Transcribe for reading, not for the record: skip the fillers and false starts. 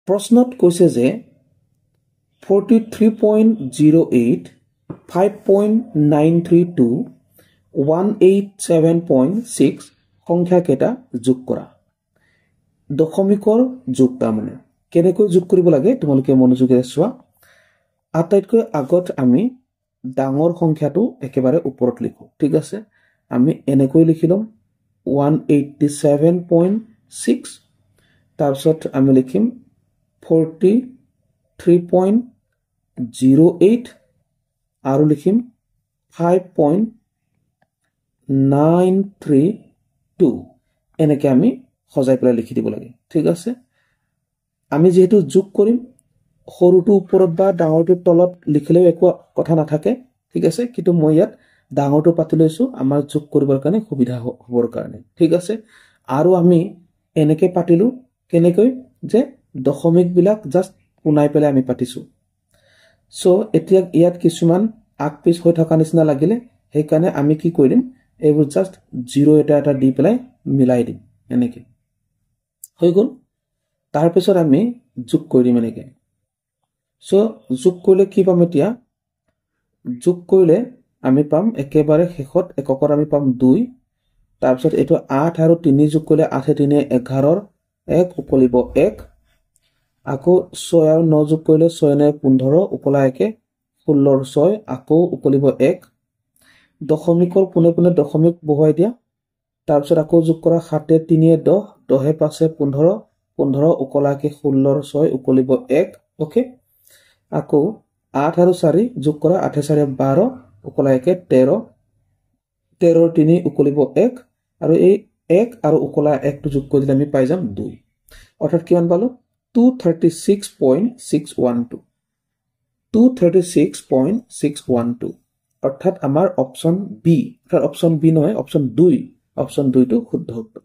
প্ৰশ্নত কৈছে যে 43.08 5.932 187.6 সংখ্যা কেইটা যোগ কৰা দশমিকৰ যোগ তাৰমানে কেনেকৈ যোগ কৰিব লাগে তোমালোকে মনোযোগেৰে চোৱা আটাইতকৈ আগত আমি ডাঙৰ সংখ্যাটো একেবাৰে ওপৰত লিখো ঠিক আছে আমি এনেকৈ লিখিলম 187.6 তাৰপিছত আমি লিখিম 43.08 আৰু লিখিম 5.932 এনেকৈ আমি সজাই পেলাই লিখি দিব লাগে ঠিক আছে আমি যেহেতু যোগ কৰিম সৰুটো ওপৰত বা ডাঙৰটো তলত লিখিলেও একো কথা নাথাকে ঠিক আছে কিন্তু মই ইয়াত ডাঙৰটো পাতি লৈছো আমাৰ যোগ কৰিবৰ কাৰণে সুবিধা হ'বৰ কাৰণে ঠিক আছে আৰু আমি এনেকৈ পাতিলো কেনেকৈ যে দশমিক বিলাক জাস্ট পুনাই পেলাই আমি পাতিছো সো এতিয়া ইয়াত কিছুমান আকপিছ হৈ থকা নিচিনা লাগিলে সেই কাৰণে আমি কি কৰিম এইবোৰ জাস্ট 0 এটা দি পেলাই মিলাই দিম এনেকৈ হৈ গ'ল তাৰ পিছত আমি যোগ কৰিম এনেকৈ সো যোগ কৰিলে কি পাম এতিয়া যোগ কৰিলে আমি পাম একেবাৰে শেষত এককৰ আমি পাম 2 তাৰ পিছত এটো 8 আৰু 3 যোগ কৰিলে 8 3 11 1 উপলিব 1 আকৌ 6 আৰু 9 যোগ কৰিলে 6 9 15 উপলা 1 16 6 আকৌ উপলিব 1 দশমিকৰ পুনে পুনে দশমিক বহুৱাই দিয়া তাৰ পিছত আকৌ যোগ কৰা 7 3 10 10 5 15 15 উপলাকে 16 6 উপলিব 1 ওকে আকৌ 8 আৰু 4 যোগ কৰা 8 4 12 উপলা 1 13 13 3 উপলিব 1 আৰু এই 1 আৰু উপলা 1 টো যোগ কৰিলে আমি পাই যাম 2 অৰ্থাৎ কিমান পালো 236.612 236.612 অৰ্থাৎ আমাৰ অপচন বি অৰ্থাৎ অপচন বি নহয় অপচন 2 টো শুদ্ধ উত্তৰ